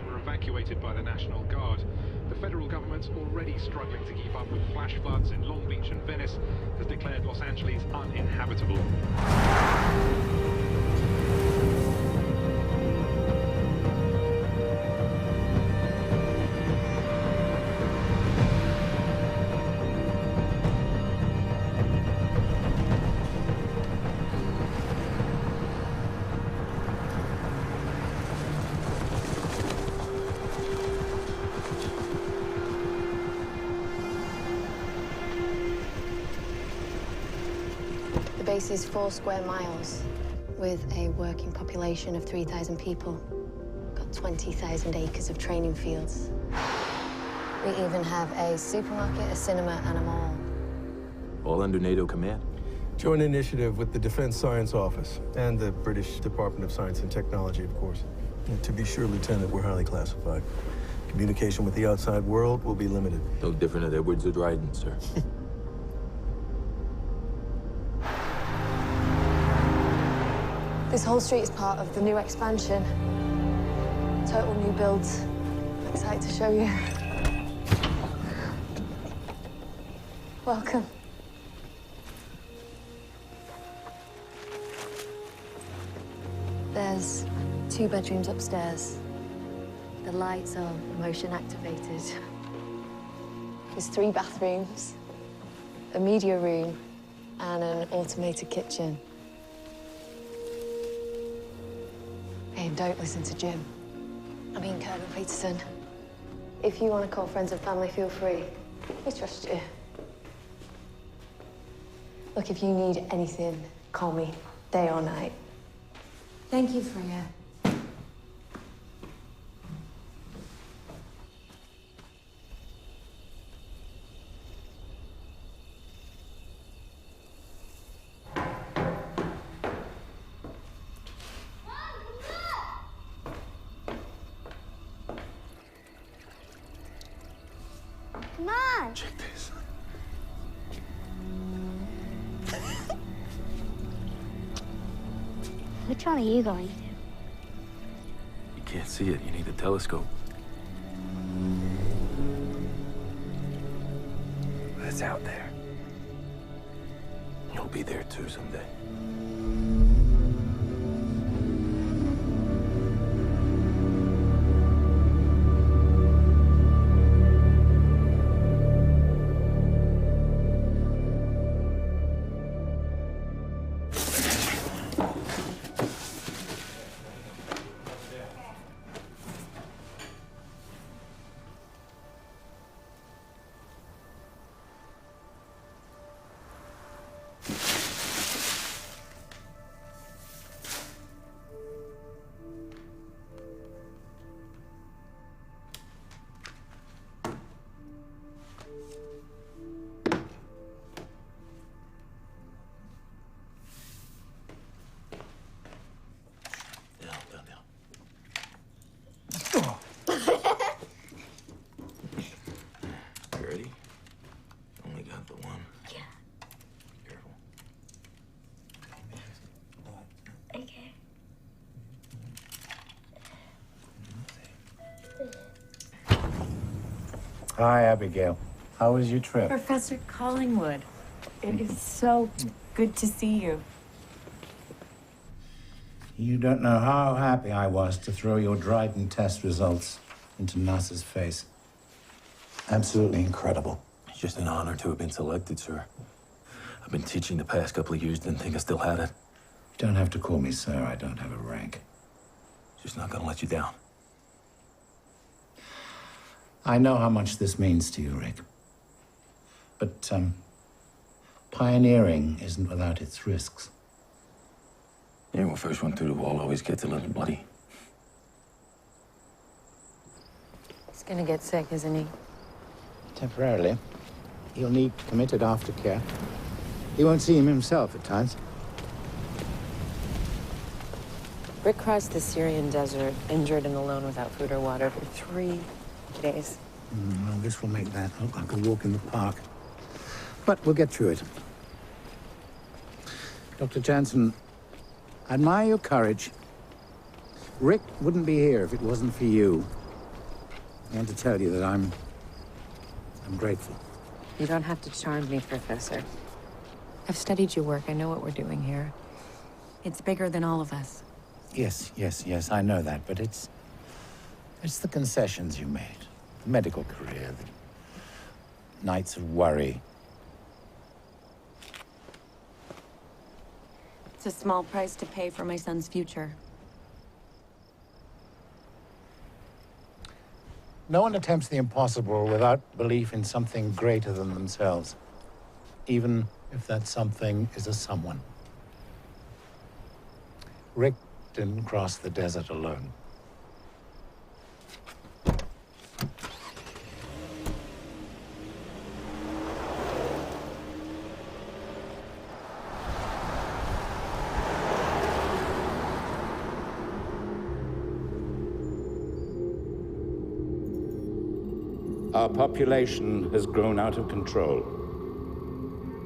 were evacuated by the National Guard. The federal government, already struggling to keep up with flash floods in Long Beach and Venice, has declared Los Angeles uninhabitable. The base is 4 square miles with a working population of 3,000 people. Got 20,000 acres of training fields. We even have a supermarket, a cinema, and a mall. All under NATO command? Joint initiative with the Defense Science Office and the British Department of Science and Technology, of course. And to be sure, Lieutenant, we're highly classified. Communication with the outside world will be limited. No different at Edwards or Dryden, sir. This whole street is part of the new expansion. Total new builds. I'm excited to show you. Welcome. There's 2 bedrooms upstairs. The lights are motion activated. There's 3 bathrooms, a media room, and an automated kitchen. Hey, and don't listen to Jim. I mean, Colonel Peterson. If you want to call friends and family, feel free. We trust you. Look, if you need anything, call me, day or night. Thank you, Freya. Come on! Check this. Which one are you going to? You can't see it. You need a telescope. But it's out there. You'll be there too someday. Ready? Only got the one. Yeah. Careful. Okay. Hi, Abigail. How was your trip? Professor Collingwood, it is so good to see you. You don't know how happy I was to throw your Dryden test results into NASA's face. Absolutely incredible. It's just an honor to have been selected, sir. I've been teaching the past couple of years, didn't think I still had it. You don't have to call me sir. I don't have a rank. Just not gonna let you down. I know how much this means to you, Rick. But, pioneering isn't without its risks. Yeah, well, first one through the wall always gets a little bloody. He's gonna get sick, isn't he? Temporarily. He'll need committed aftercare. He won't see him himself at times. Rick crossed the Syrian desert, injured and alone without food or water for 3 days. Well, this will make that look like a walk in the park. But we'll get through it. Dr. Jansen, I admire your courage. Rick wouldn't be here if it wasn't for you. I want to tell you that I'm grateful. You don't have to charm me, Professor. I've studied your work. I know what we're doing here. It's bigger than all of us. Yes, I know that, but it's the concessions you made. The medical career, the nights of worry. It's a small price to pay for my son's future. No one attempts the impossible without belief in something greater than themselves, even if that something is a someone. Rick didn't cross the desert alone. Our population has grown out of control.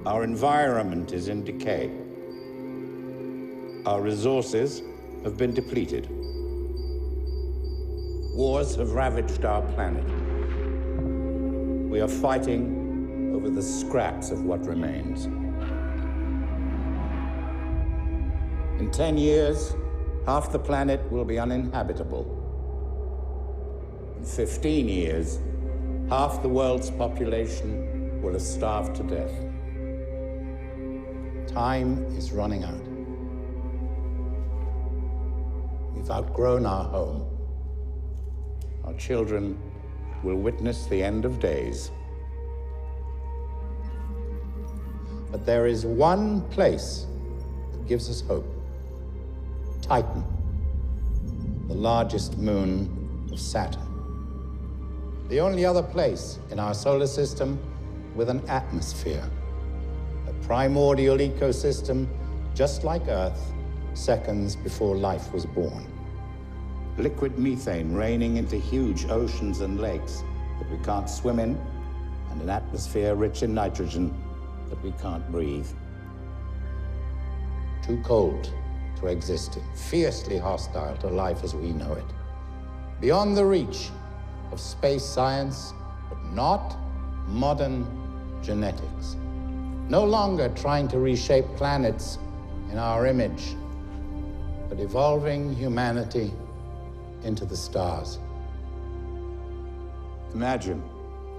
Our environment is in decay. Our resources have been depleted. Wars have ravaged our planet. We are fighting over the scraps of what remains. In 10 years, half the planet will be uninhabitable. In 15 years, half the world's population will have starved to death. Time is running out. We've outgrown our home. Our children will witness the end of days. But there is one place that gives us hope. Titan, the largest moon of Saturn. The only other place in our solar system with an atmosphere. A primordial ecosystem just like Earth, seconds before life was born. Liquid methane raining into huge oceans and lakes that we can't swim in, and an atmosphere rich in nitrogen that we can't breathe. Too cold to exist in, fiercely hostile to life as we know it. Beyond the reach of space science, but not modern genetics. No longer trying to reshape planets in our image, but evolving humanity into the stars. Imagine,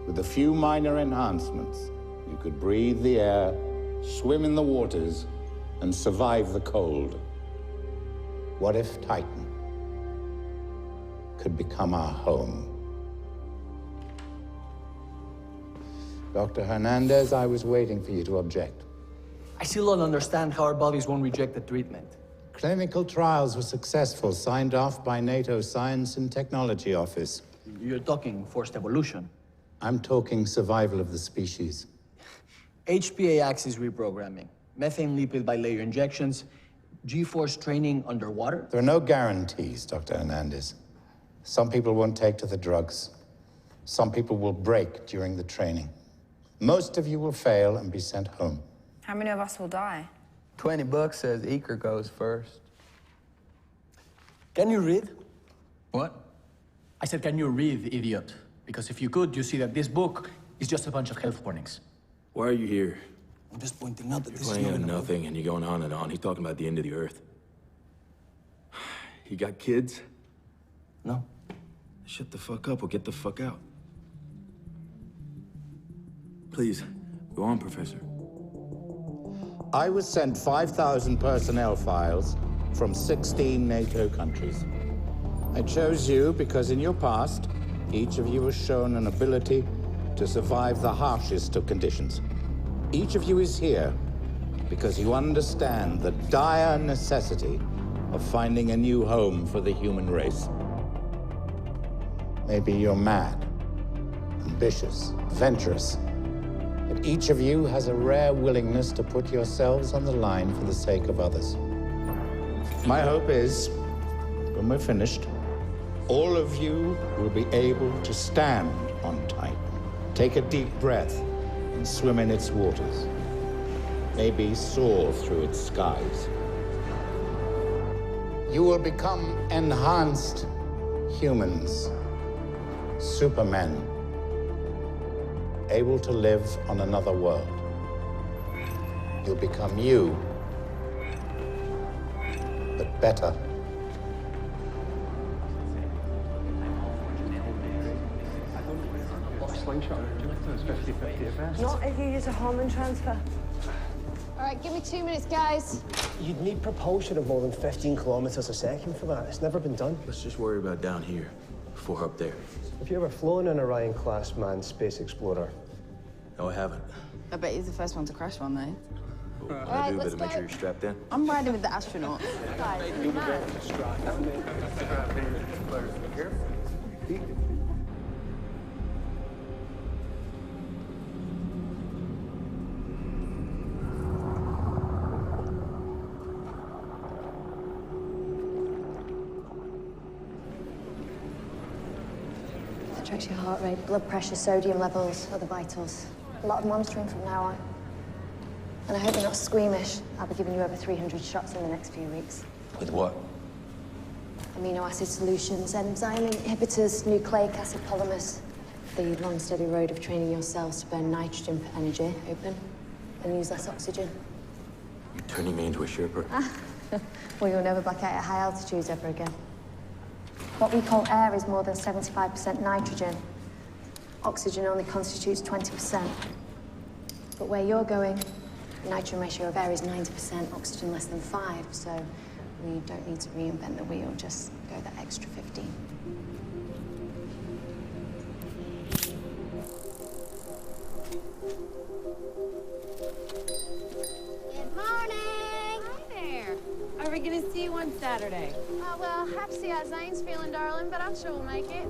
with a few minor enhancements, you could breathe the air, swim in the waters, and survive the cold. What if Titan could become our home? Dr. Hernandez, I was waiting for you to object. I still don't understand how our bodies won't reject the treatment. Clinical trials were successful, signed off by NATO's Science and Technology Office. You're talking forced evolution. I'm talking survival of the species. HPA axis reprogramming, methane lipid bilayer injections, G-force training underwater. There are no guarantees, Dr. Hernandez. Some people won't take to the drugs. Some people will break during the training. Most of you will fail and be sent home. How many of us will die? $20 says Eker goes first. Can you read? What? I said, can you read, idiot? Because if you could, you see that this book is just a bunch of health warnings. Why are you here? I'm just pointing out that You're this is playing not at enough. nothing and you're going on and on. He's talking about the end of the Earth. You got kids? No. Shut the fuck up or get the fuck out. Please, go on, Professor. I was sent 5,000 personnel files from 16 NATO countries. I chose you because in your past, each of you has shown an ability to survive the harshest of conditions. Each of you is here because you understand the dire necessity of finding a new home for the human race. Maybe you're mad, ambitious, adventurous, but each of you has a rare willingness to put yourselves on the line for the sake of others. My hope is, when we're finished, all of you will be able to stand on Titan, take a deep breath, and swim in its waters. Maybe soar through its skies. You will become enhanced humans, supermen able to live on another world. You'll become you, but better. Slingshot, would you like those 50-50 events? Not if you use a Harman transfer. All right, give me 2 minutes, guys. You'd need propulsion of more than 15 kilometers a second for that. It's never been done. Let's just worry about down here before up there. Have you ever flown an Orion-class manned space explorer? No, I haven't. I bet he's the first one to crash one, though. What can I do? Better make sure you're strapped in. I'm riding with the astronauts. That tracks your heart rate, blood pressure, sodium levels, other vitals. A lot of monitoring from now on. And I hope you're not squeamish. I'll be giving you over 300 shots in the next few weeks. With what? Amino acid solutions, enzyme inhibitors, nucleic acid polymers. The long, steady road of training your cells to burn nitrogen for energy, open, and use less oxygen. You're turning me into a Sherpa. Well, you'll never black out at high altitudes ever again. What we call air is more than 75% nitrogen. Oxygen only constitutes 20%. But where you're going, the nitrogen ratio of air is 90%, oxygen less than 5, so we don't need to reinvent the wheel, just go that extra 15. Good morning! Hi there. Are we gonna see you on Saturday? Oh, well, have to see how Zane's feeling, darling, but I'm sure we'll make it.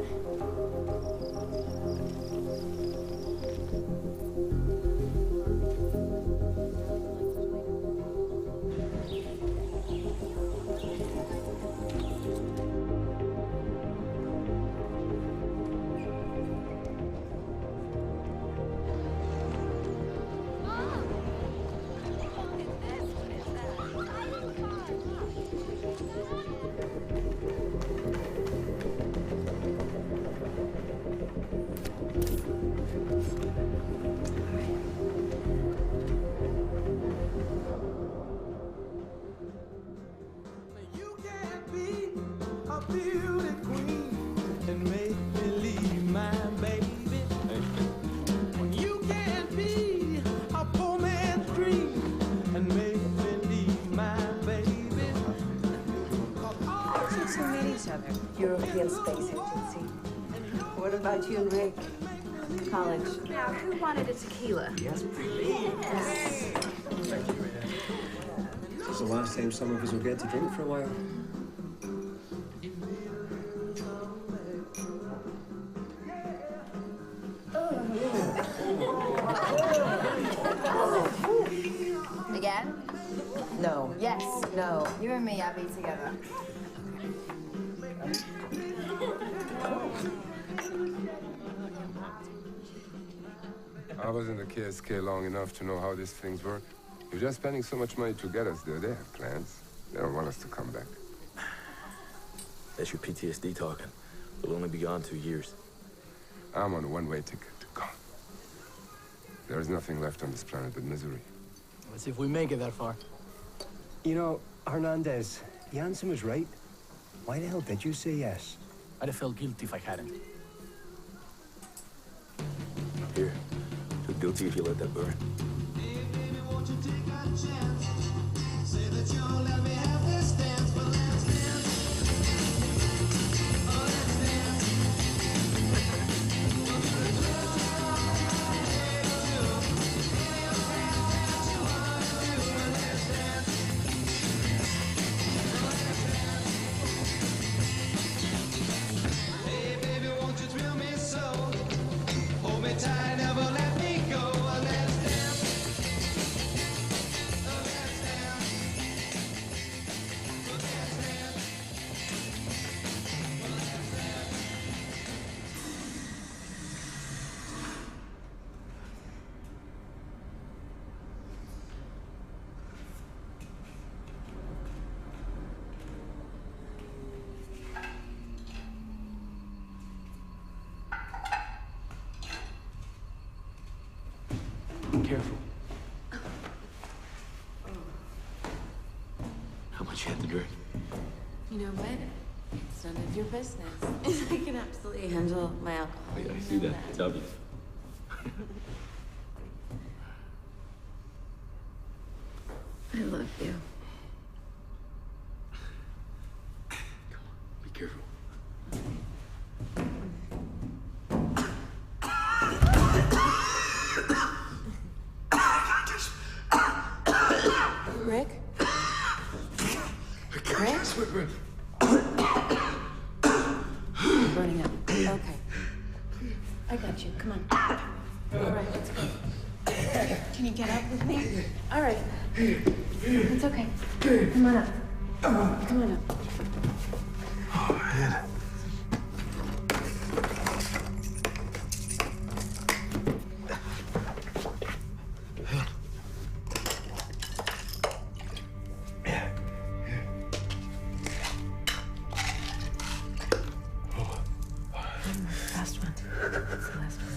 European Space Agency. What about you and Rick? College. Now, who wanted a tequila? Yes, please. Yes. This is the last time some of us will get to drink for a while. Again? No. Yes. No. You and me, Abby, together. I was in the KSK long enough to know how these things work. You're just spending so much money to get us there. They have plans. They don't want us to come back. That's your PTSD talking. We'll only be gone 2 years. I'm on a one-way ticket to gone. There is nothing left on this planet but misery. Let's see if we make it that far. You know, Hernandez, Jansen was right. Why the hell did you say yes? I'd have felt guilty if I hadn't. Here, feel guilty if you let that burn. careful. How much you had to drink? You know what? It's none of your business. I can absolutely handle my alcohol. Oh, yeah, I see that. It's obvious. I love you. Be careful. Rick? Rick? You're burning up. Okay. I got you. Come on. All right, let's go. Can you get up with me? All right. It's okay. Come on up. Come on up. Oh, man. Last one. It's the last one.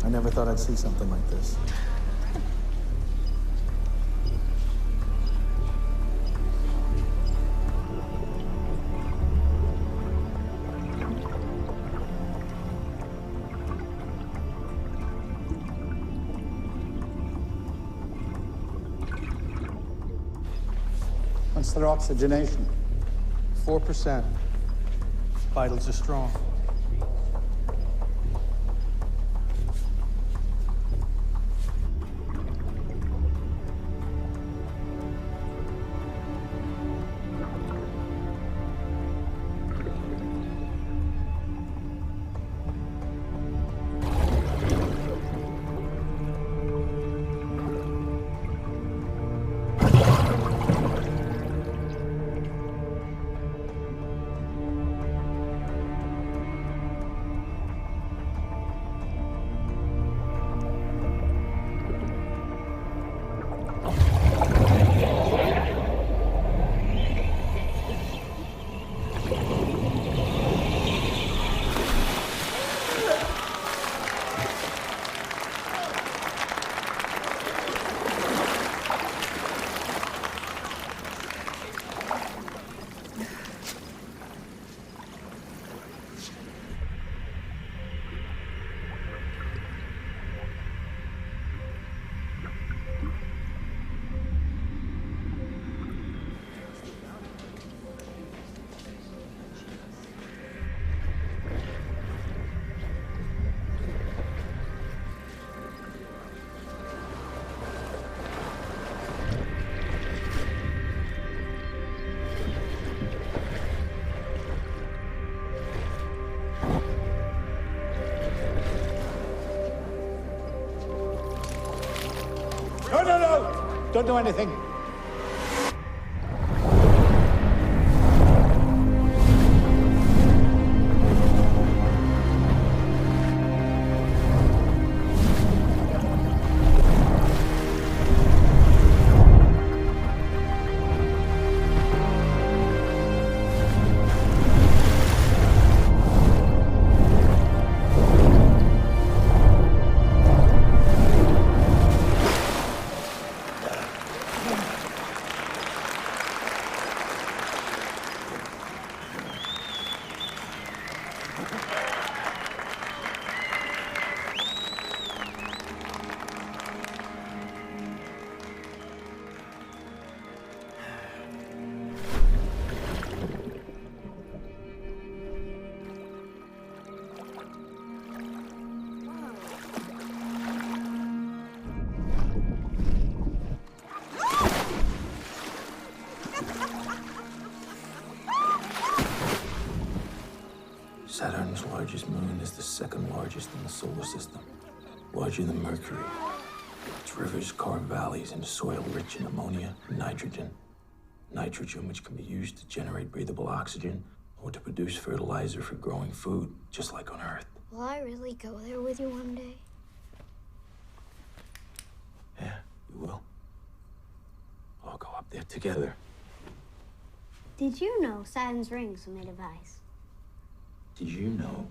I never thought I'd see something like this. What's their oxygenation? 4%. Vitals are strong. No! Don't do anything. largest moon is the second largest in the solar system, larger than Mercury. Its rivers carve valleys into soil rich in ammonia and nitrogen. Nitrogen, which can be used to generate breathable oxygen or to produce fertilizer for growing food, just like on Earth. Will I really go there with you one day? Yeah, you will. We'll go up there together. Did you know Saturn's rings were made of ice? Did you know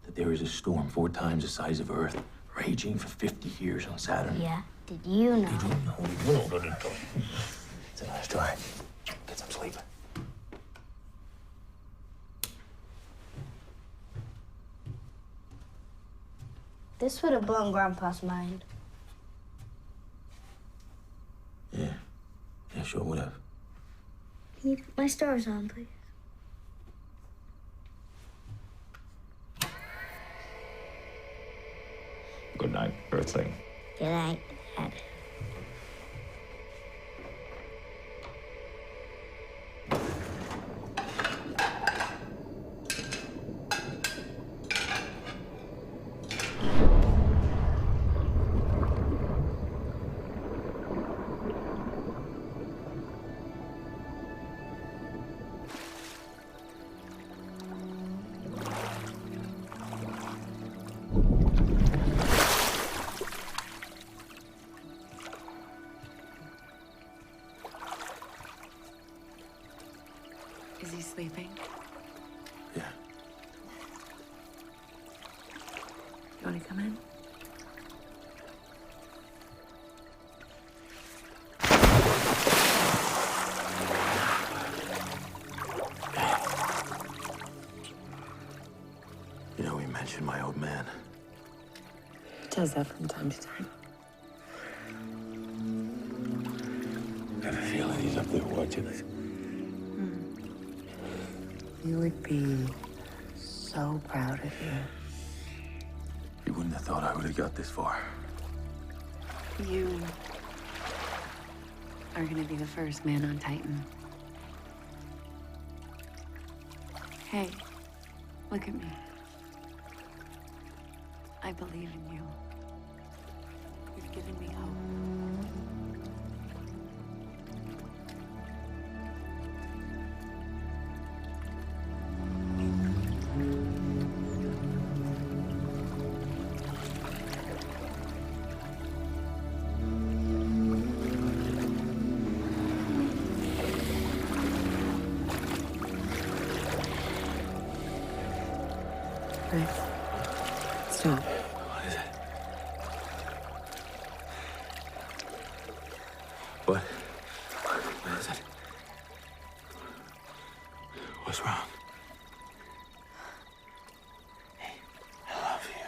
that there is a storm 4 times the size of Earth raging for 50 years on Saturn? Yeah. Did you know? Did you know? It's a nice try. Get some sleep. This would have blown Grandpa's mind. Yeah, sure would have. Can you put my stars on, please? Good night, Earthling. Good night, Dad. Is he sleeping? Yeah. You want to come in? You know, we mentioned my old man. He does that from time to time. I have a feeling he's up there watching us. You would be so proud of you. You wouldn't have thought I would have got this far. You are going to be the first man on Titan. Hey, look at me. I believe in you. You've given me hope. Rex, stop. What is it? What? What is it? What's wrong? Hey, I love you.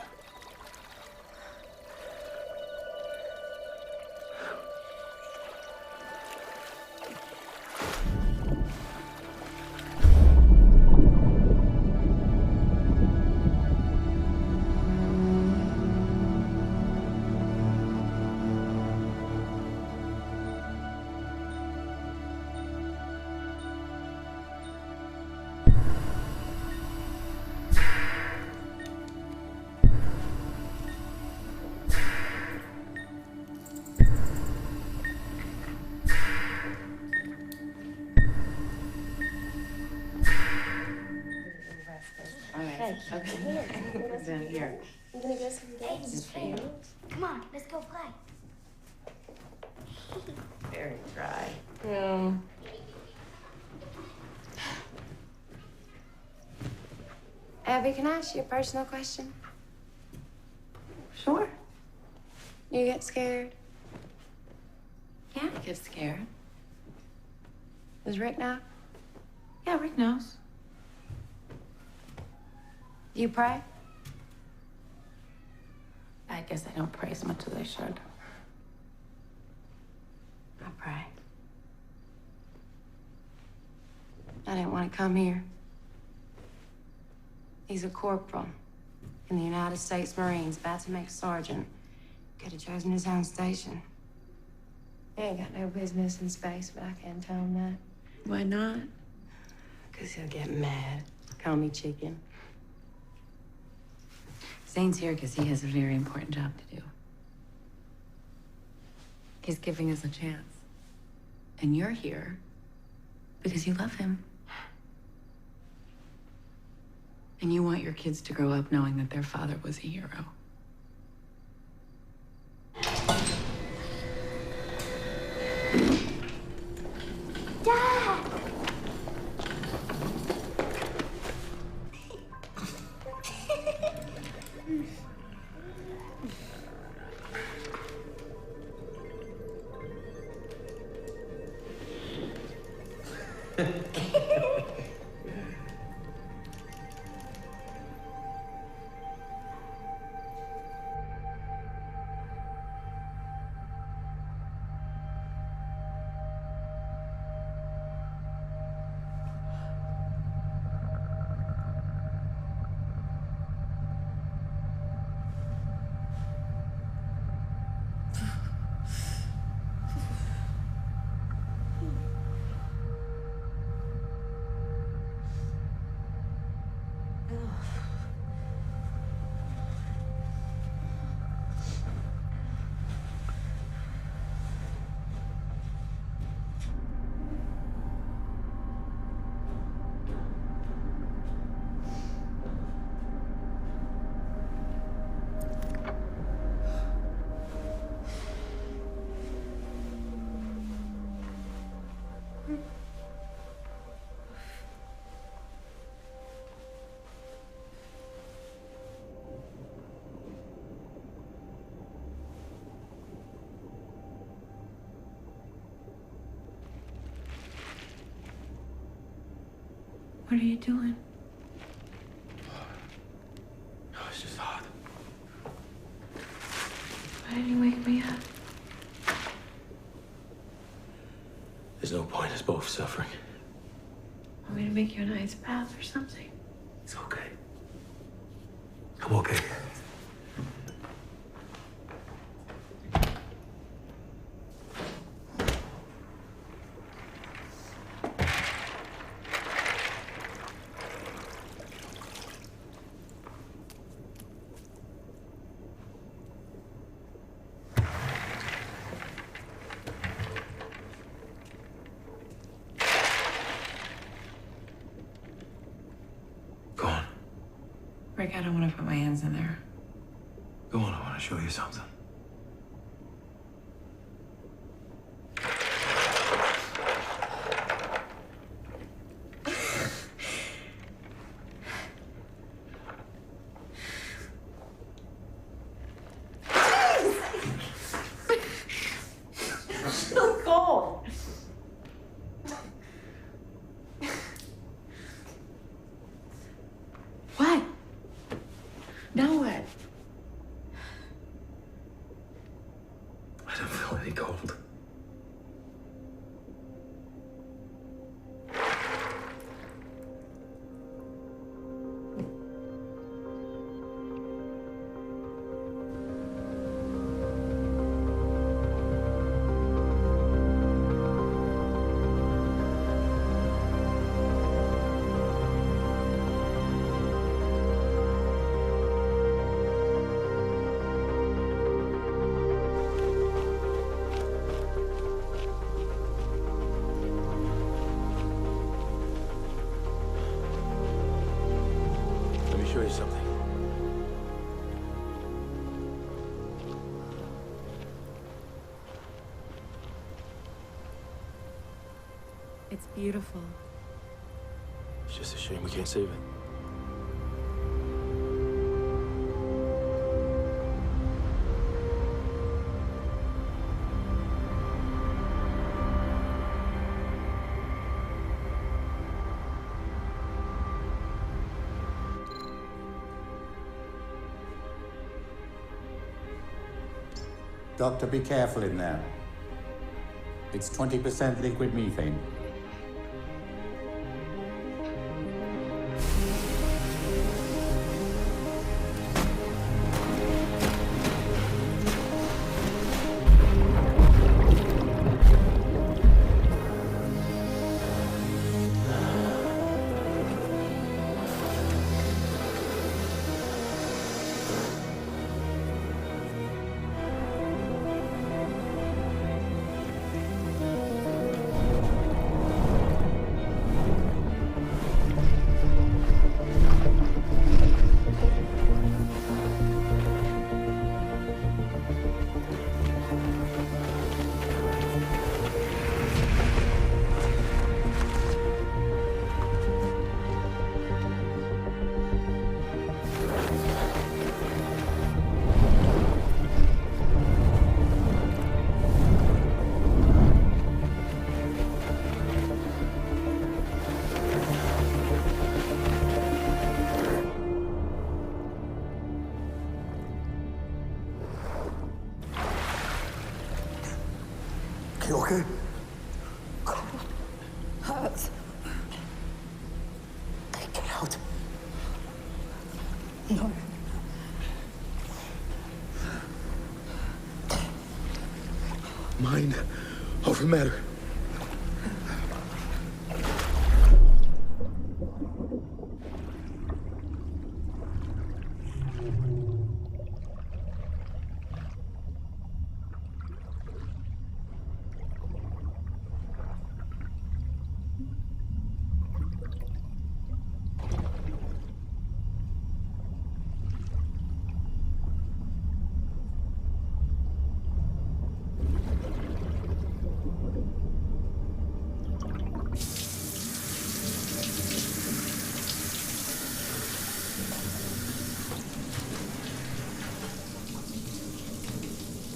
Okay. Down here. I'm gonna go some games. This is for you. Come on, let's go play. Very dry. Abby, can I ask you a personal question? Sure. You get scared? Yeah, I get scared. Does Rick know? Yeah, Rick knows. Do you pray? I guess I don't pray as much as I should. I pray. I didn't want to come here. He's a corporal in the United States Marines, about to make sergeant. Could have chosen his own station. He ain't got no business in space, but I can't tell him that. Why not? Because he'll get mad. Call me chicken. Zane's here because he has a very important job to do. He's giving us a chance. And you're here because you love him. And you want your kids to grow up knowing that their father was a hero. Dad! What are you doing? Oh, it's just hard. Why didn't you wake me up? There's no point. It's both suffering. Want me to make you an ice bath or something? It's okay. I'm okay. Rick, I don't want to put my hands in there. Go on, I want to show you something. So cold. What? Now what? I don't feel any cold. Let me show you something. It's beautiful. It's just a shame we can't save it. Doctor, be careful in there. It's 20% liquid methane. You okay? Hurts. Get out. No. Mind over matter.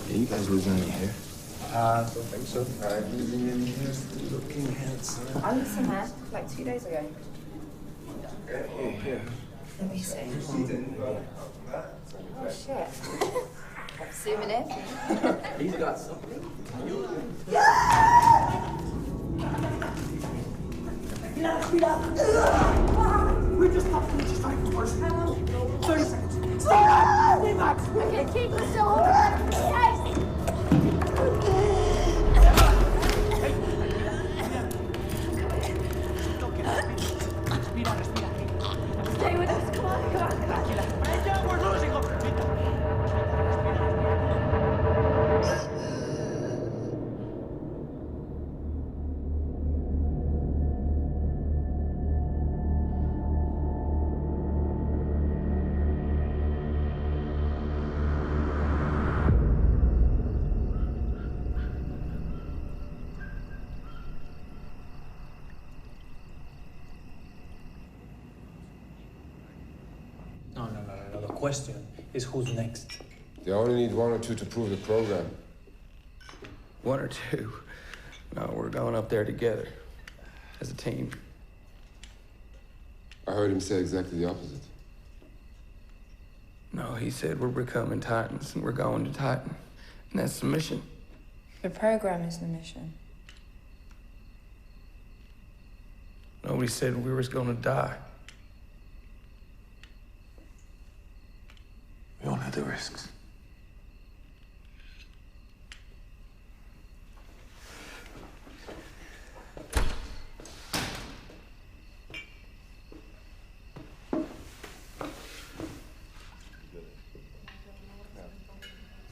Are you guys losing any hair? I don't think so. I'm losing any hair. Looking handsome. I lost some hair like 2 days ago. Yeah. Let me see. Oh shit. Zooming in. He's got something. We're just fighting towards 30 seconds. Stay back! Okay, keep us still holding. Yes! Stay with us. Come on, come on, come on. We're losing them. No. The question is who's next? They only need 1 or 2 to prove the program. 1 or 2. No, we're going up there together. As a team. I heard him say exactly the opposite. No, he said we're becoming Titans and we're going to Titan. And that's the mission. The program is the mission. Nobody said we was gonna die. We all know the risks.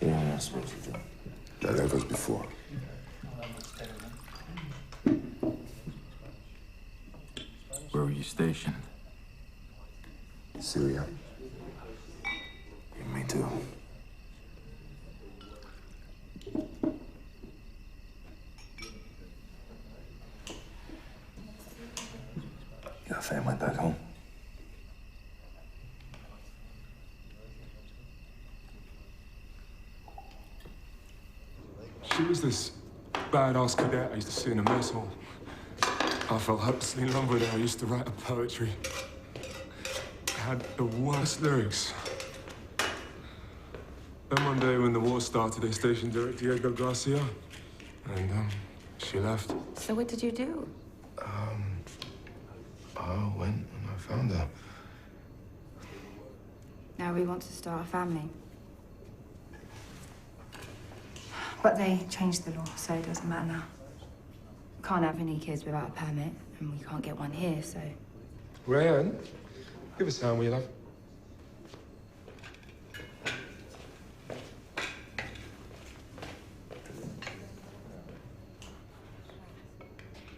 You know what I'm supposed to do. That goes before. Where were you stationed? Syria. Me too. You got family back home? She was this badass cadet I used to see in the mess hall. I felt hopelessly in love with her. I used to write her poetry. I had the worst lyrics. Then one day when the war started, they stationed her at Diego Garcia. And, she left. So what did you do? I went and I found her. Now we want to start a family. But they changed the law, so it doesn't matter now. We can't have any kids without a permit, and we can't get one here, so... Rayan, give us a hand, will you, love?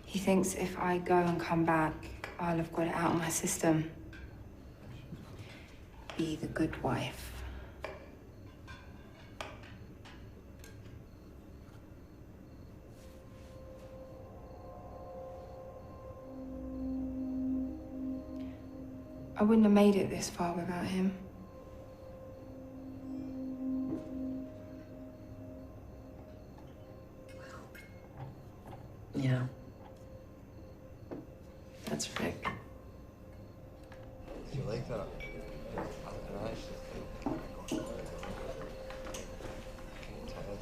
He thinks if I go and come back, I'll have got it out of my system. Be the good wife. I wouldn't have made it this far without him. Yeah. That's Rick. Did you like that?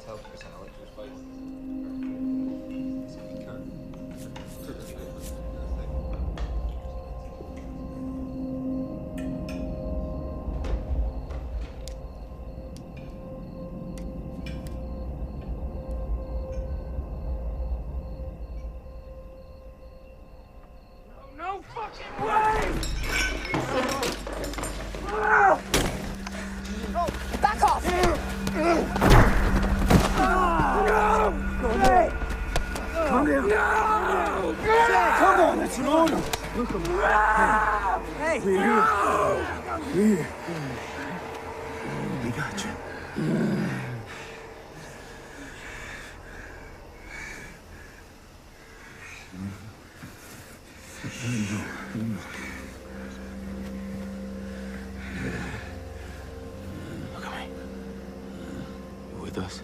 Tell personality. Back off! Calm down. No! Come on, it's an order. Look, hey, we're here. We're here. We got you. Look at me. You with us?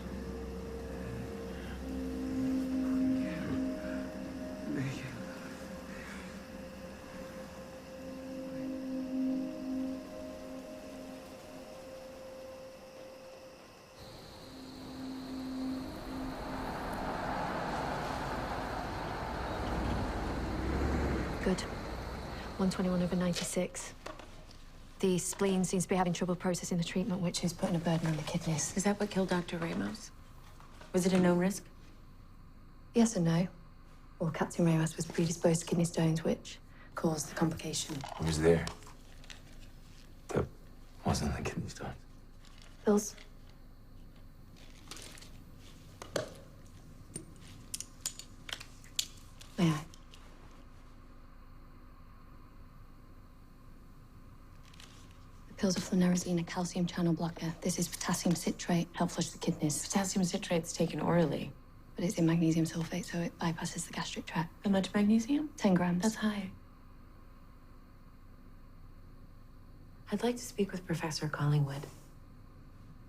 Good. 121/96. The spleen seems to be having trouble processing the treatment, which is putting a burden on the kidneys. Is that what killed Dr. Ramos? Was it a known risk? Yes and no. Well, Captain Ramos was predisposed to kidney stones, which caused the complication. I was there. That wasn't the kidney stone. Pills? May I? The pills are flunarizine, a calcium channel blocker. This is potassium citrate, help flush the kidneys. Potassium citrate's taken orally. But it's in magnesium sulfate, so it bypasses the gastric tract. How much magnesium? 10 grams. That's high. I'd like to speak with Professor Collingwood.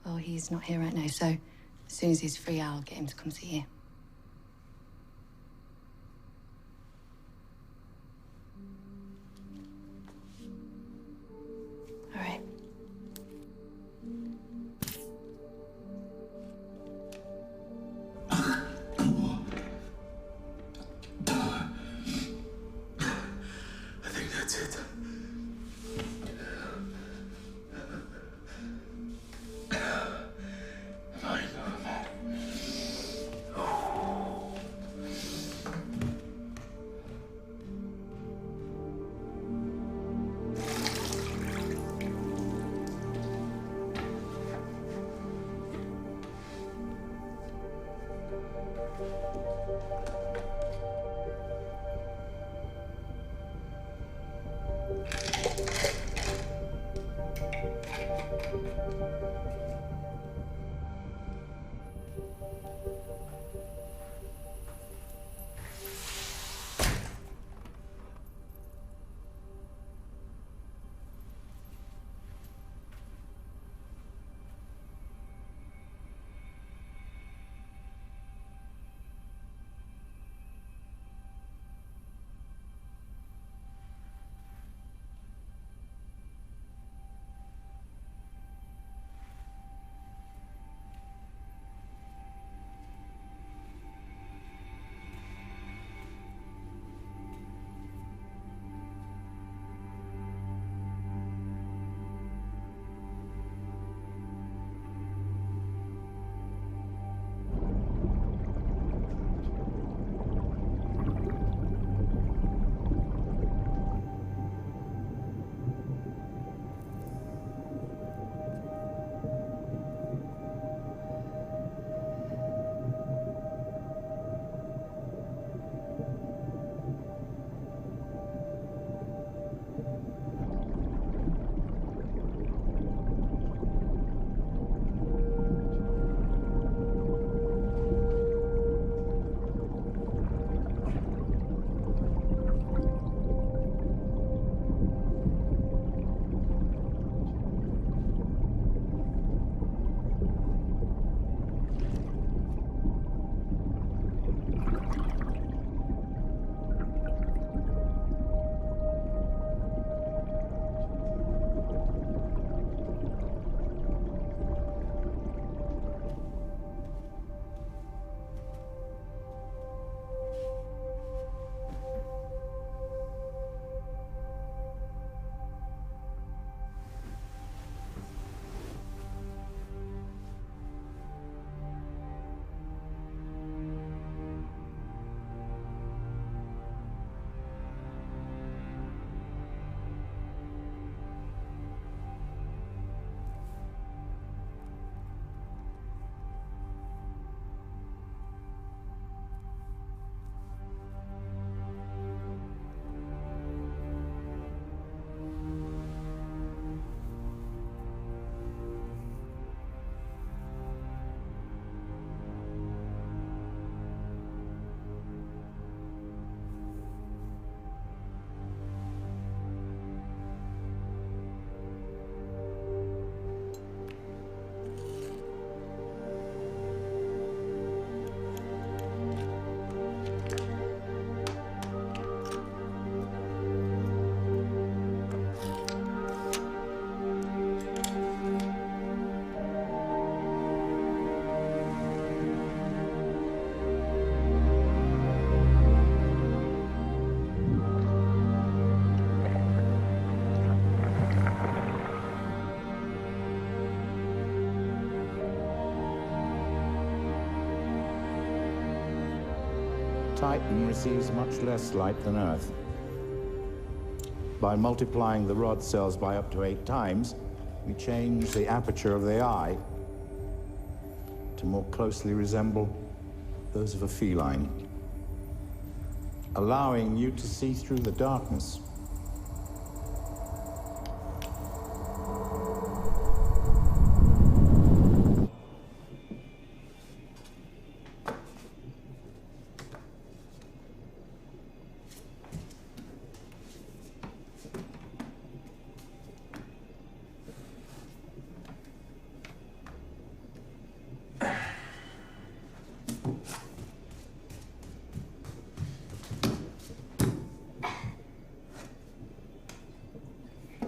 Well, he's not here right now, so as soon as he's free, I'll get him to come see you. All right. I think that's it. Fine. Oh. Titan receives much less light than Earth. By multiplying the rod cells by up to 8 times, we change the aperture of the eye to more closely resemble those of a feline, allowing you to see through the darkness.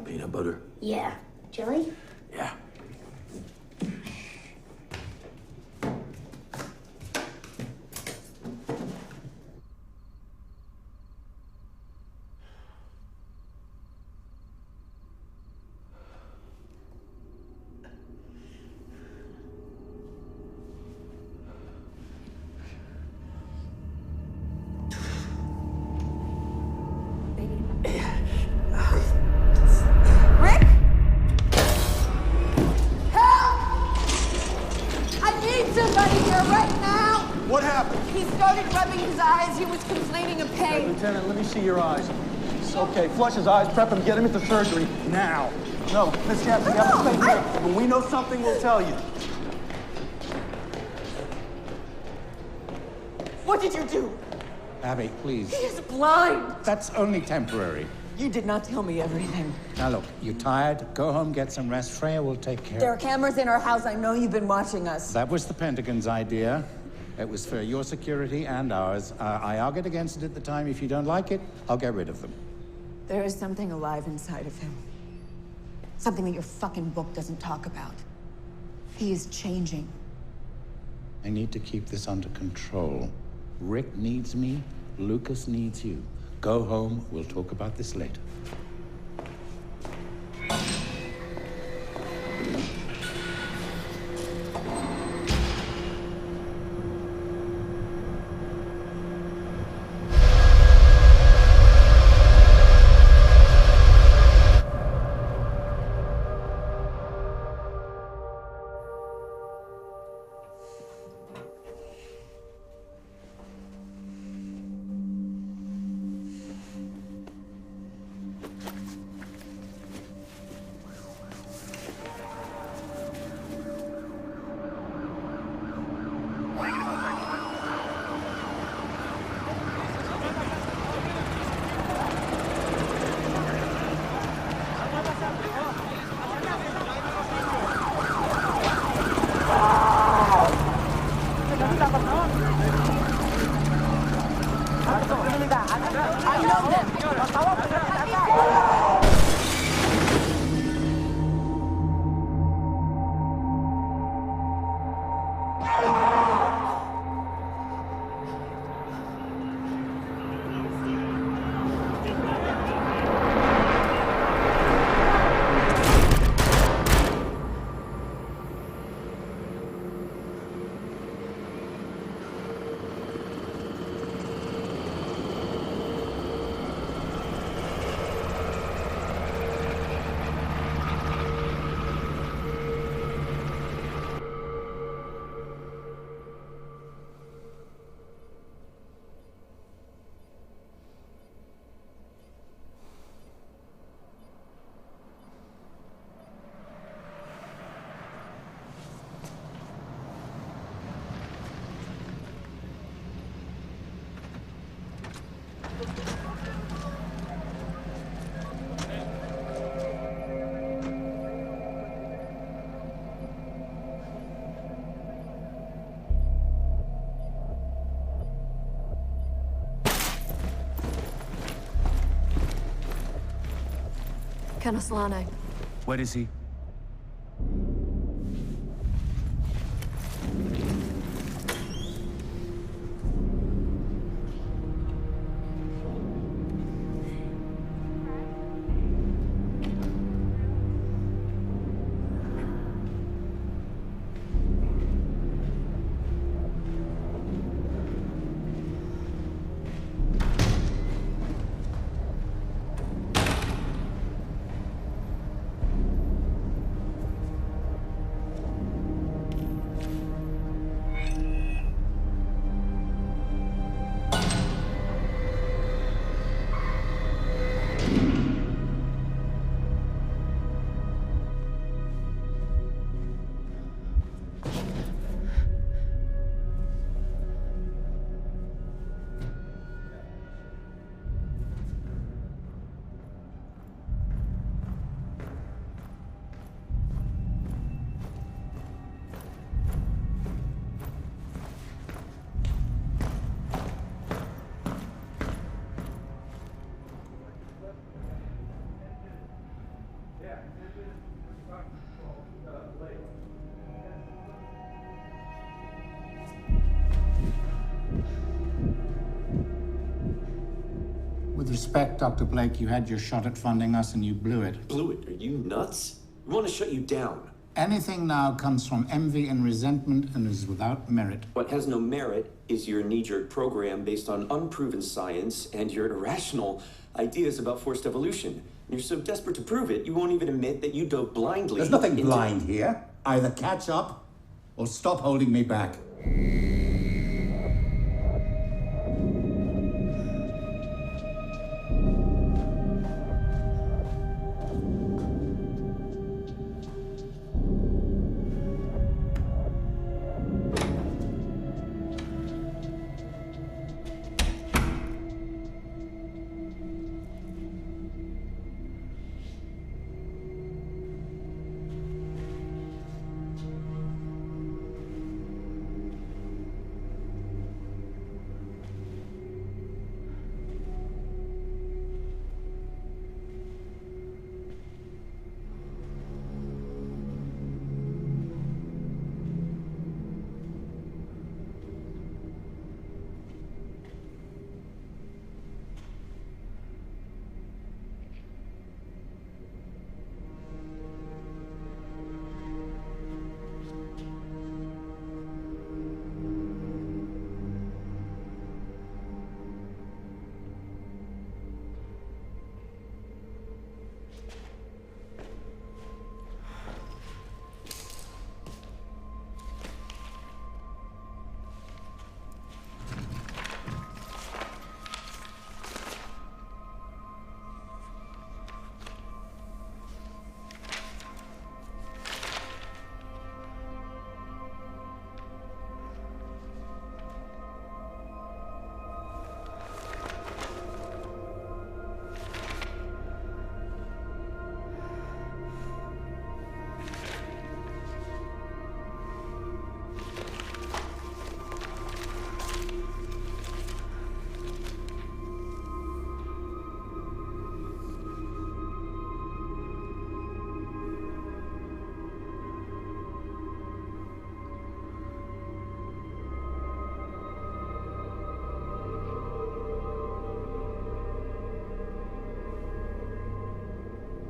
Peanut butter? Yeah. Jelly? Yeah. Rick? Help! I need somebody here right now! What happened? He started rubbing his eyes. He was complaining of pain. Lieutenant, let me see your eyes. Okay, flush his eyes, prep him, get him into surgery now. No, Miss Jansen, you have to stay here. When we know something, we'll tell you. What did you do? Abby, please. He is blind. That's only temporary. You did not tell me everything. Now look, you're tired. Go home, get some rest. Freya will take care. There are cameras in our house. I know you've been watching us. That was the Pentagon's idea. It was for your security and ours. I argued against it at the time. If you don't like it, I'll get rid of them. There is something alive inside of him. Something that your fucking book doesn't talk about. He is changing. I need to keep this under control. Rick needs me. Lucas needs you. Go home. We'll talk about this later. Colonel Solano. What is he? With respect, Dr. Blake, you had your shot at funding us and you blew it. Blew it? Are you nuts? We want to shut you down. Anything now comes from envy and resentment and is without merit. What has no merit is your knee-jerk program based on unproven science and your irrational ideas about forced evolution. And you're so desperate to prove it, you won't even admit that you dove blindly. There's nothing blind here. Either catch up or stop holding me back.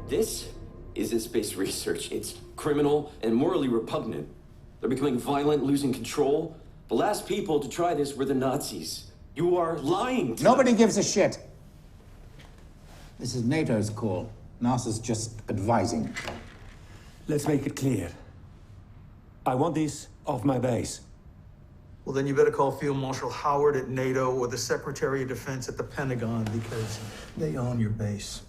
This isn't space research. It's criminal and morally repugnant. They're becoming violent, losing control. The last people to try this were the Nazis. You are lying to Nobody gives a shit. This is NATO's call. NASA's just advising. Let's make it clear. I want this off my base. Well, then you better call Field Marshal Howard at NATO or the Secretary of Defense at the Pentagon because they own your base.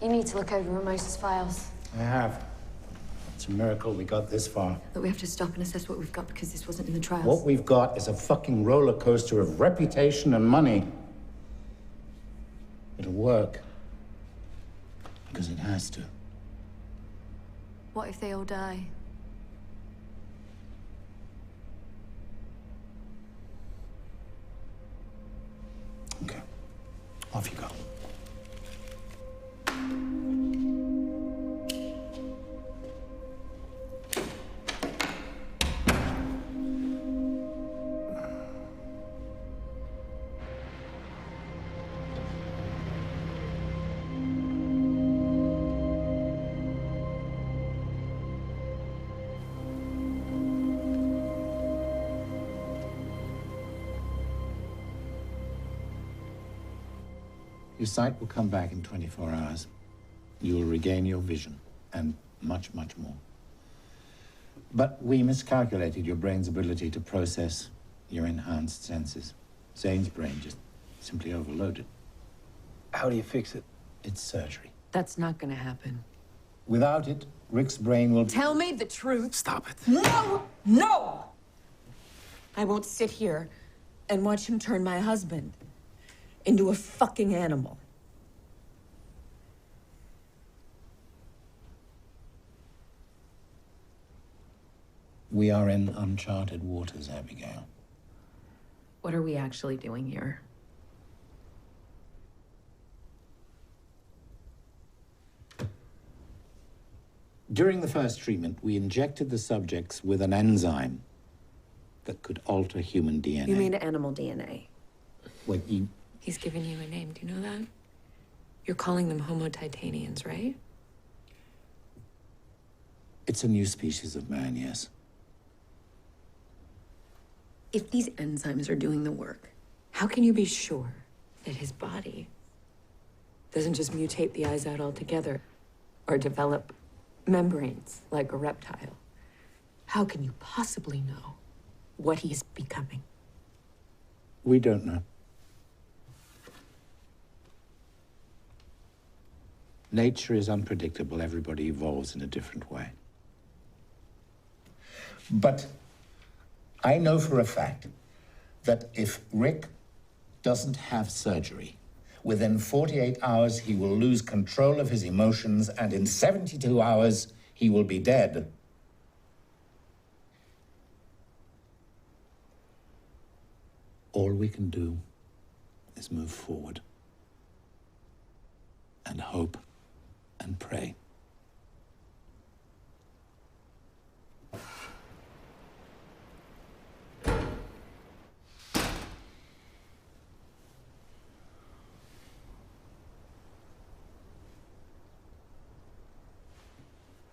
You need to look over Ramos's files. I have. It's a miracle we got this far. But we have to stop and assess what we've got because this wasn't in the trials. What we've got is a fucking roller coaster of reputation and money. It'll work. Because it has to. What if they all die? Okay. Off you go. Your sight will come back in 24 hours. You will regain your vision, and much, much more. But we miscalculated your brain's ability to process your enhanced senses. Zane's brain just simply overloaded. How do you fix it? It's surgery. That's not gonna happen. Without it, Rick's brain will... Tell me the truth. Stop it. No! No! I won't sit here and watch him turn my husband into a fucking animal. We are in uncharted waters, Abigail. What are we actually doing here? During the first treatment, we injected the subjects with an enzyme that could alter human DNA. You mean animal DNA? Well, He's given you a name. Do you know that? You're calling them Homo titanians, right? It's a new species of man, yes. If these enzymes are doing the work, how can you be sure that his body doesn't just mutate the eyes out altogether or develop membranes like a reptile? How can you possibly know what he's becoming? We don't know. Nature is unpredictable. Everybody evolves in a different way. But I know for a fact that if Rick doesn't have surgery, within 48 hours he will lose control of his emotions, and in 72 hours he will be dead. All we can do is move forward and hope and pray.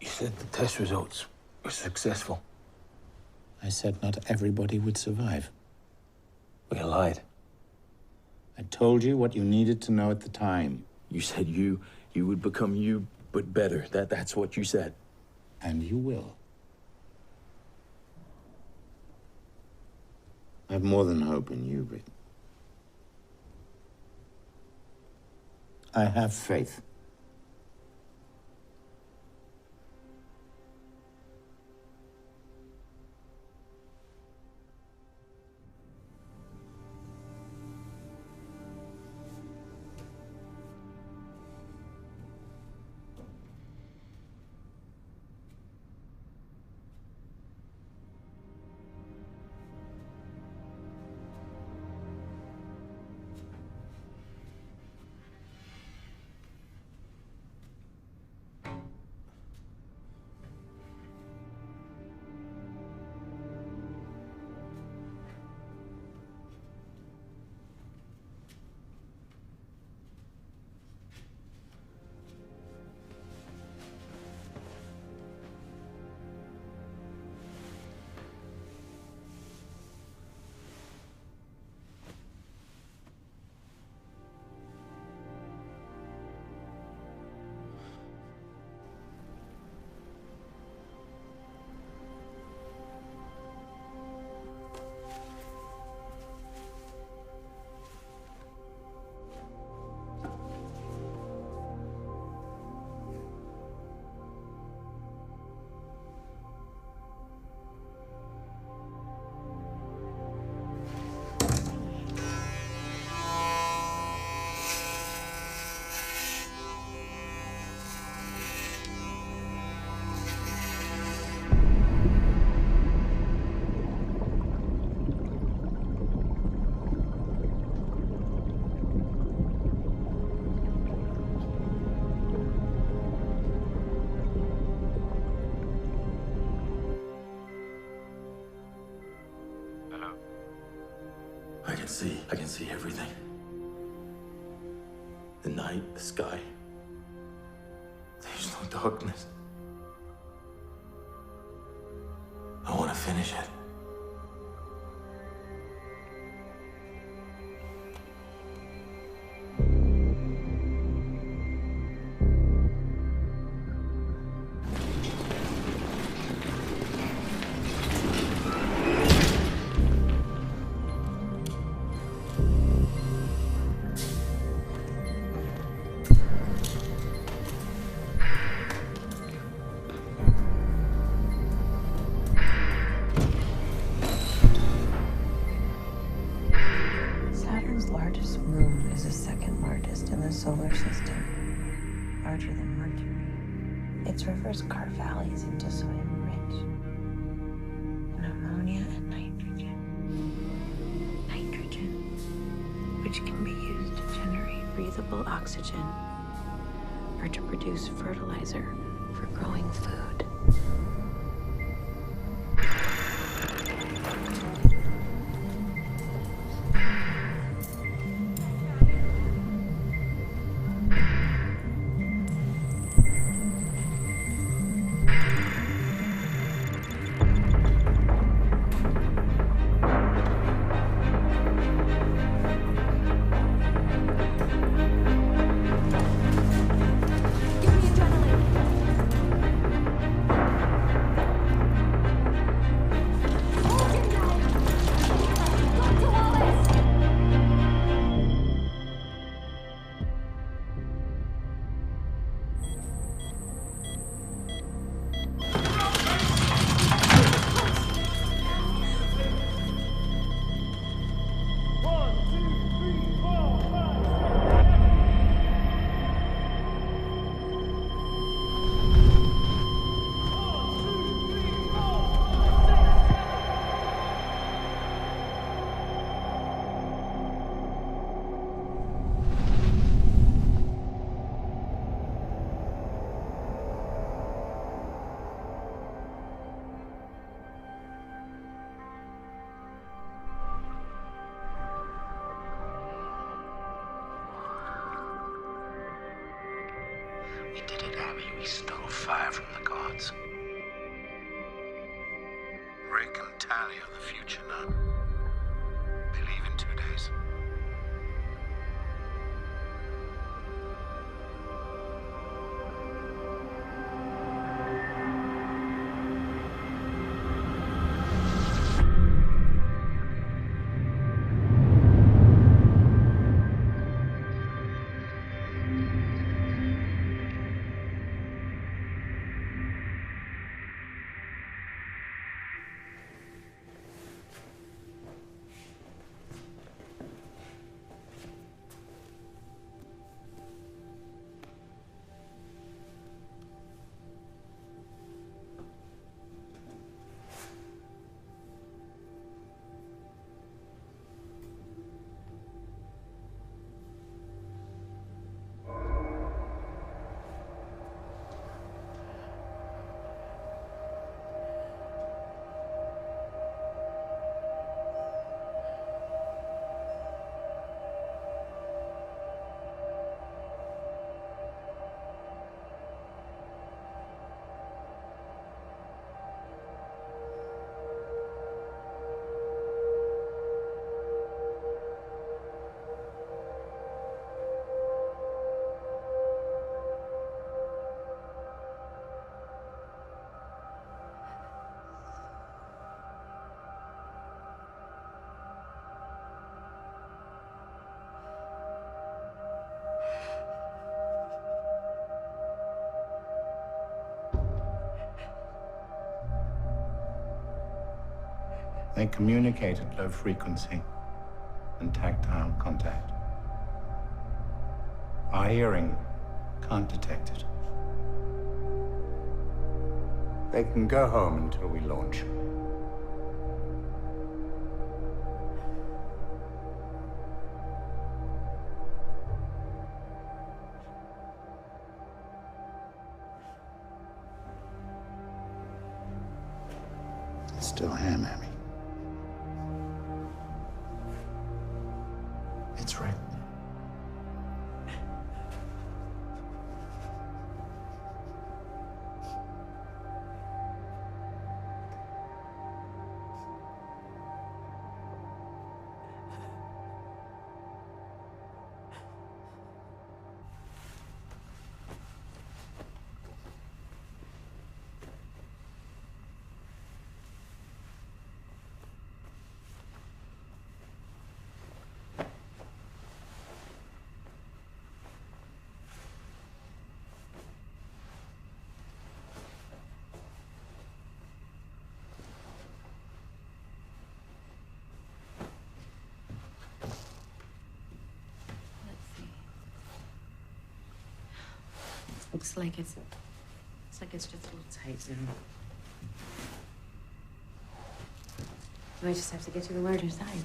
You said the test results were successful. I said not everybody would survive. We lied. I told you what you needed to know at the time. You said you would become you, but better. That's what you said. And you will. I have more than hope in you, Rick. I have faith. I can see everything. The night, the sky. There's no darkness. I want to finish it. Saturn's largest moon is the second largest in the solar system, larger than Mercury. Its rivers carve valleys into soil rich. which can be used to generate breathable oxygen or to produce fertilizer for growing food. We did it, Abby. We stole fire from the gods. Rick and Tally are the future now. They leave in 2 days. They communicate at low frequency and tactile contact. Our hearing can't detect it. They can go home until we launch. I still am, Abby. It's Rick. Looks like it's just a little tight now. I just have to get to the larger side.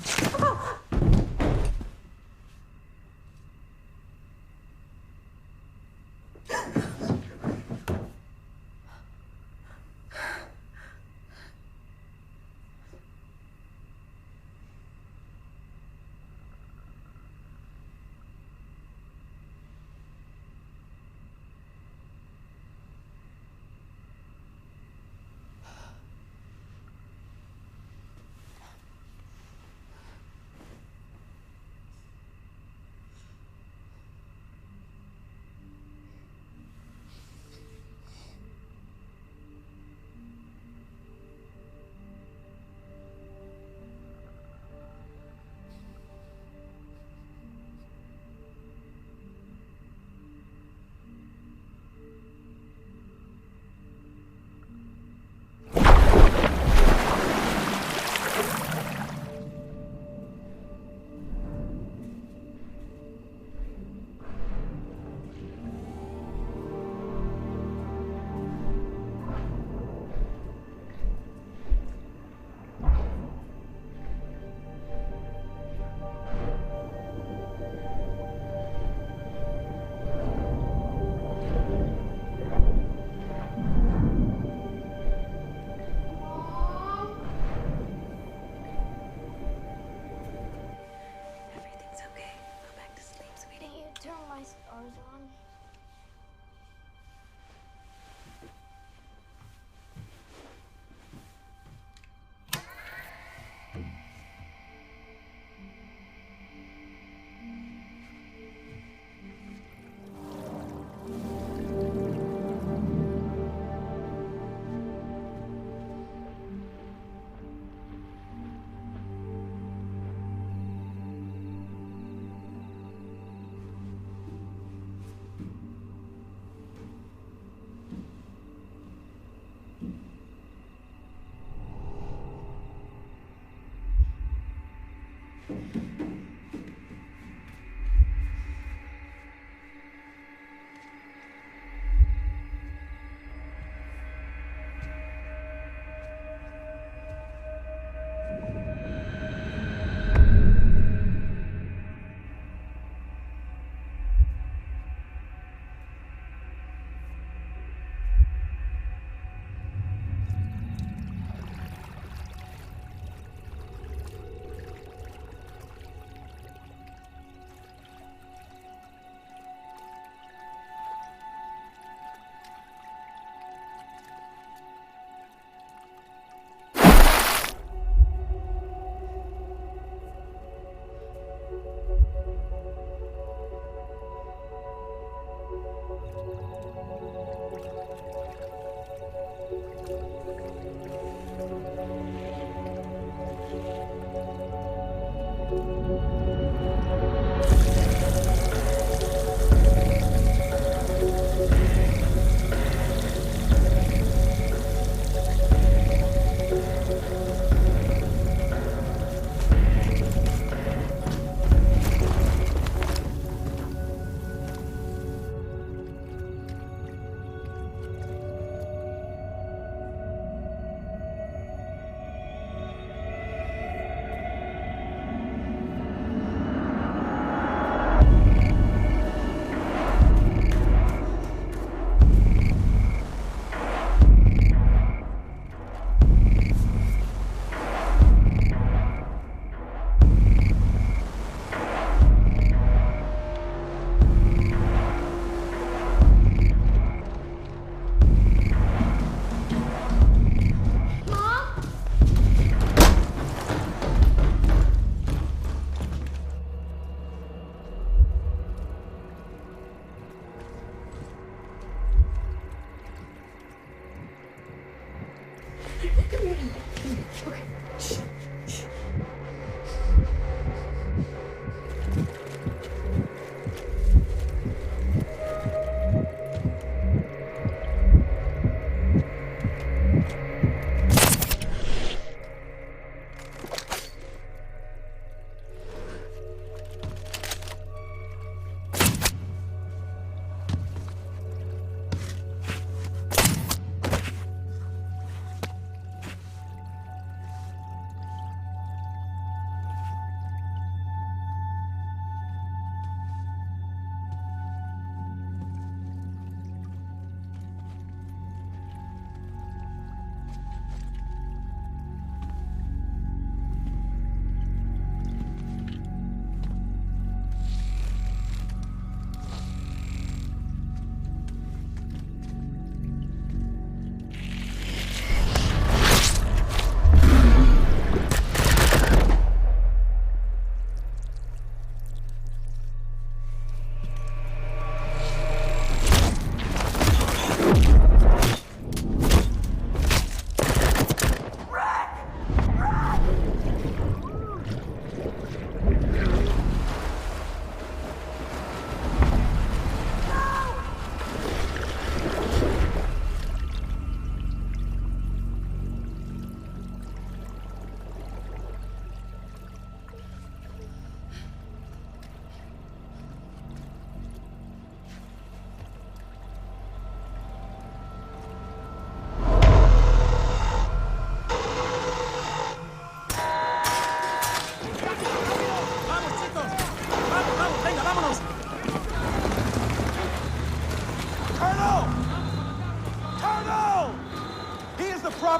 turn my stars on.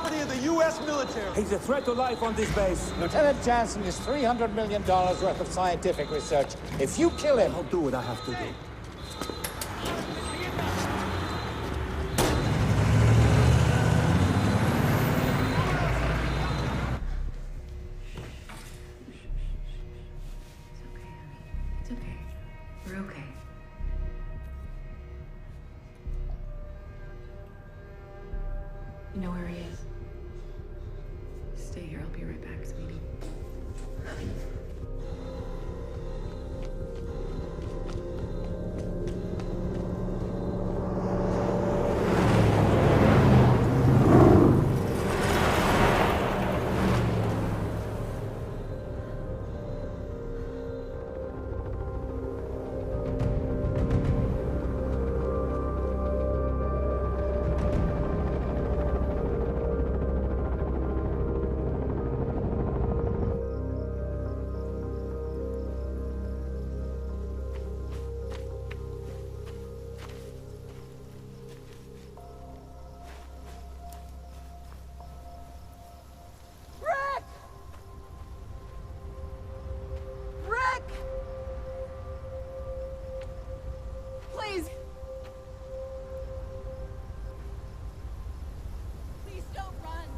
property of the U.S. military. He's a threat to life on this base. Lieutenant Jansen is $300 million worth of scientific research. If you kill him... I'll do what I have to do. It's okay. We're okay. You know where he is? Stay here. I'll be right back, sweetie. Please! Please don't run!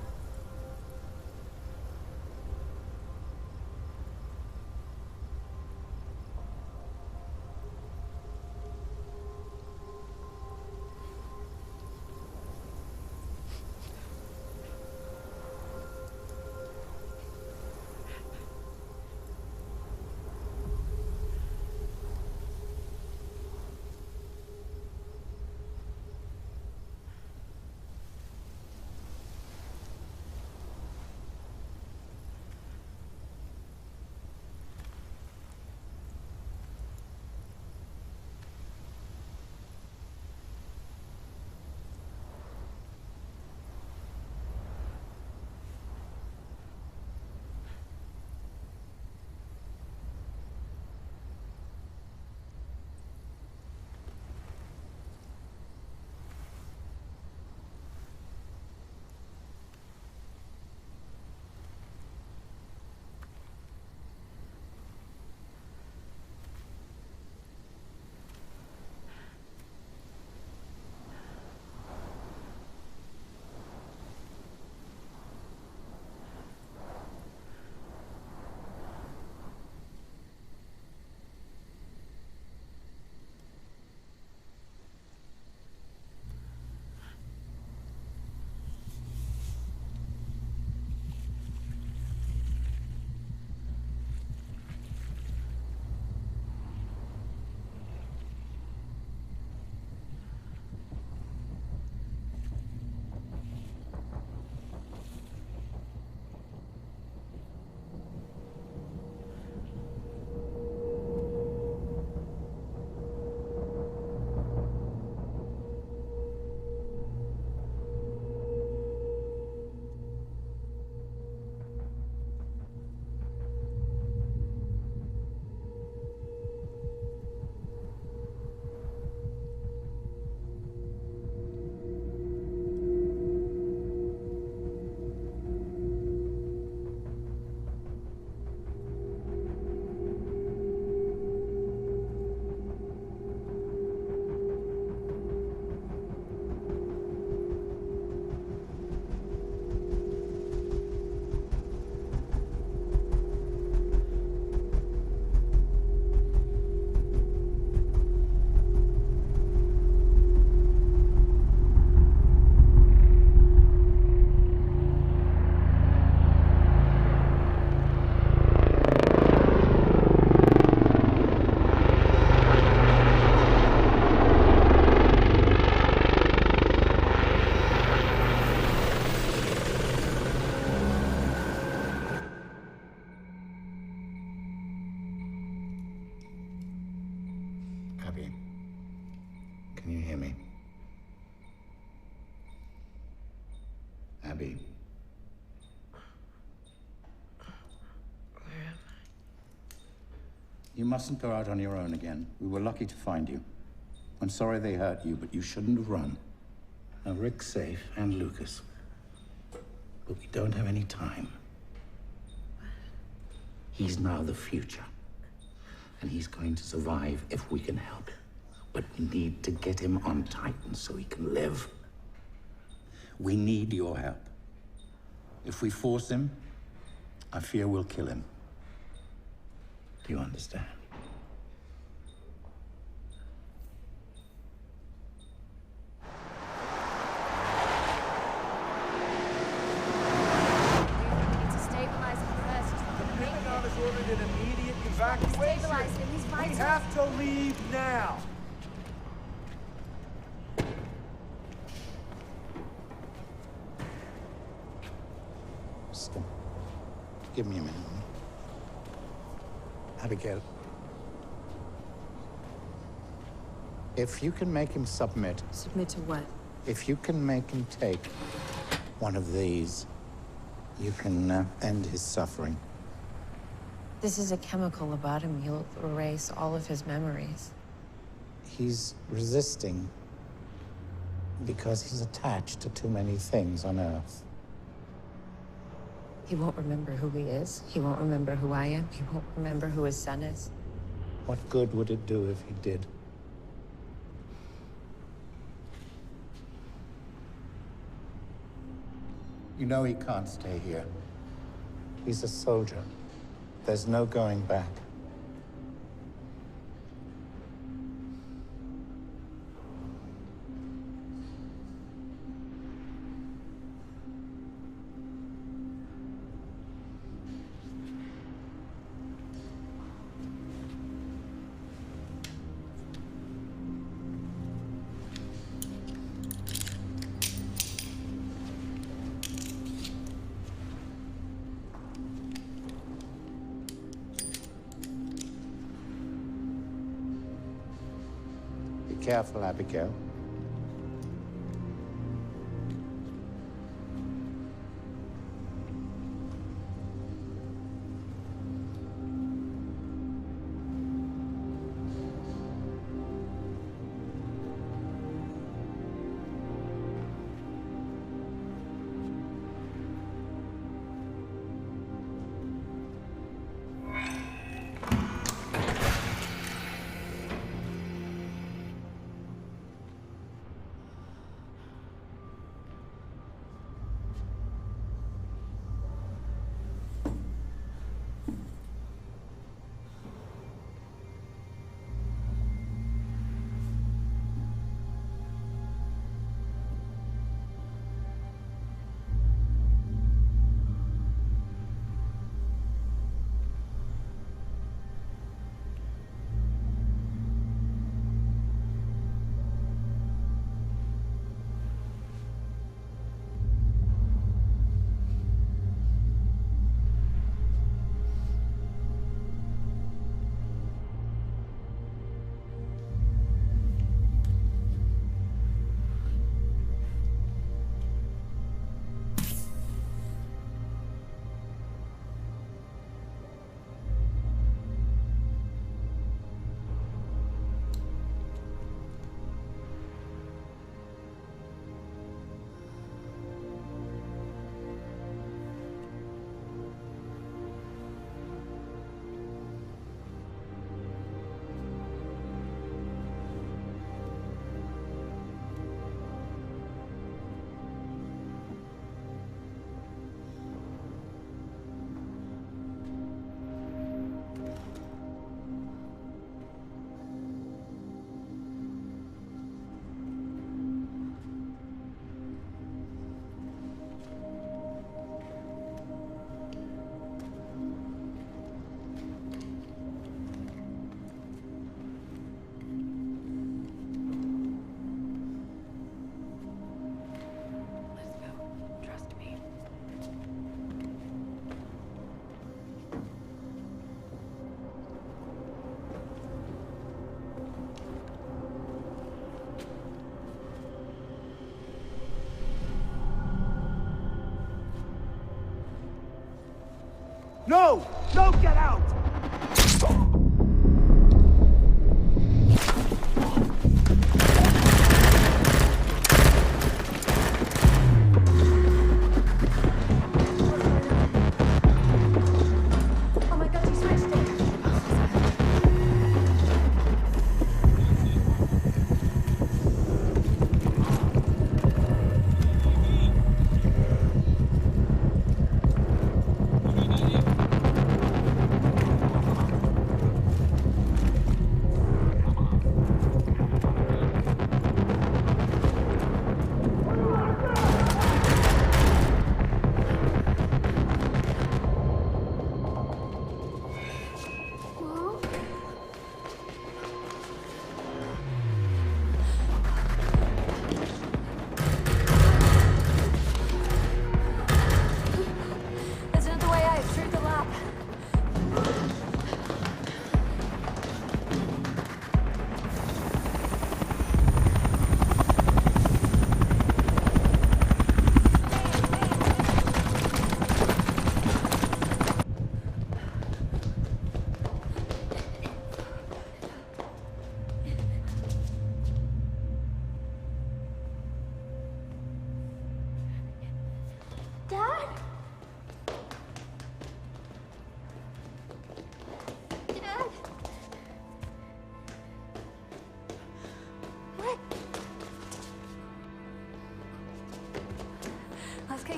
Abby, can you hear me? Abby. Where am I? You mustn't go out on your own again. We were lucky to find you. I'm sorry they hurt you, but you shouldn't have run. Now, Rick's safe, and Lucas. But we don't have any time. He's now the future. And he's going to survive if we can help. But we need to get him on Titan so he can live. We need your help. If we force him, I fear we'll kill him. Do you understand? We have to leave now. Stop. Give me a minute. Abigail. If you can make him submit... Submit to what? If you can make him take one of these, you can end his suffering. This is a chemical lobotomy. He'll erase all of his memories. He's resisting because he's attached to too many things on Earth. He won't remember who he is. He won't remember who I am. He won't remember who his son is. What good would it do if he did? You know he can't stay here. He's a soldier. There's no going back. Be careful, Abigail. No! No, get out!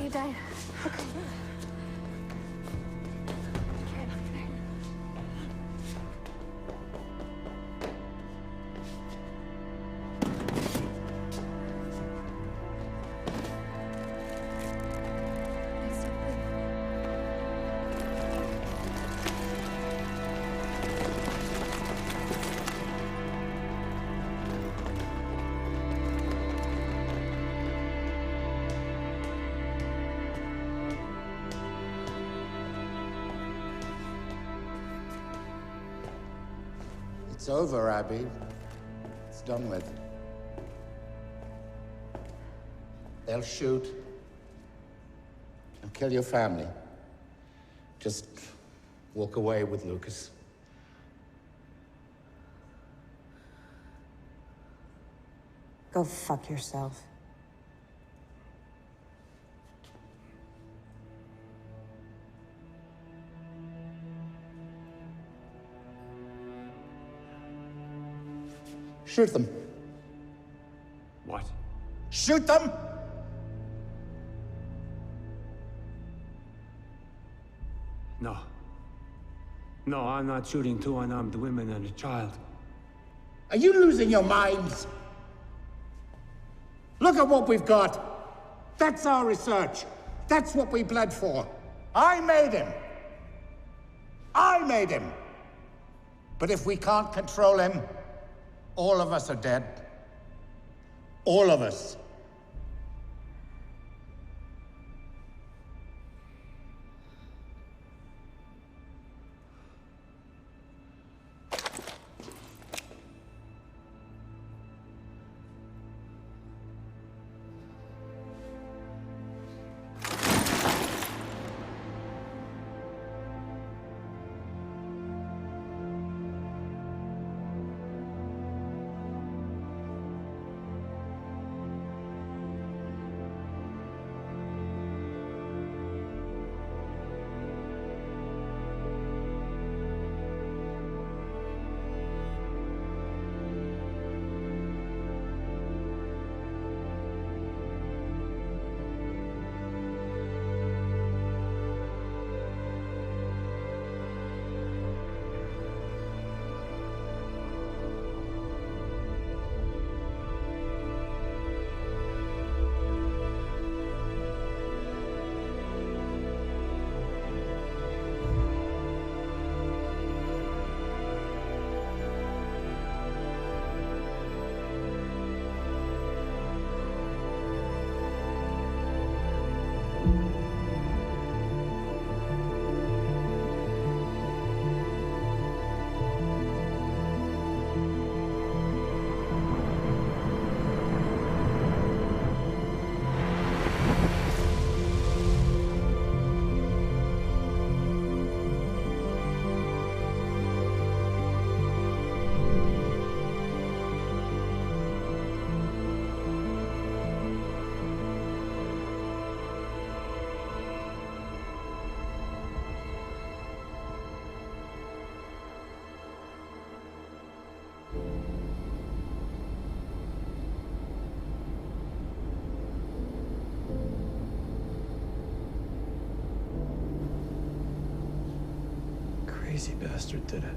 you died. Okay. It's over, Abby. It's done with. They'll shoot and kill your family. Just walk away with Lucas. Go fuck yourself. Shoot them. What? Shoot them! No. No, I'm not shooting two unarmed women and a child. Are you losing your minds? Look at what we've got. That's our research. That's what we bled for. I made him. I made him. But if we can't control him, all of us are dead. All of us. Crazy bastard did it.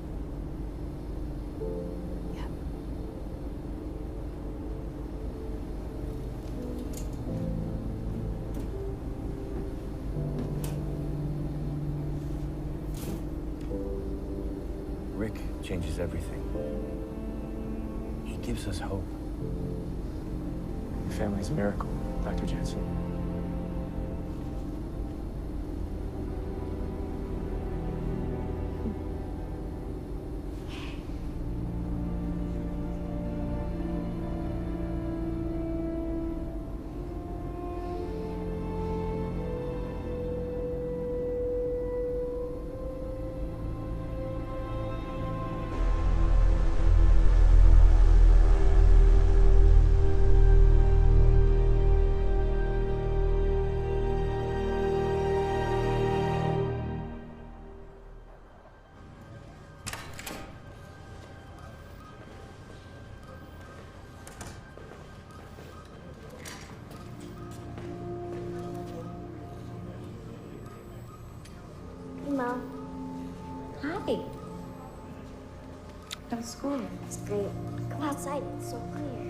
Rick changes everything. He gives us hope. Your family's a miracle, Dr. Jensen. Hey. How's school? It's great. Come outside, it's so clear.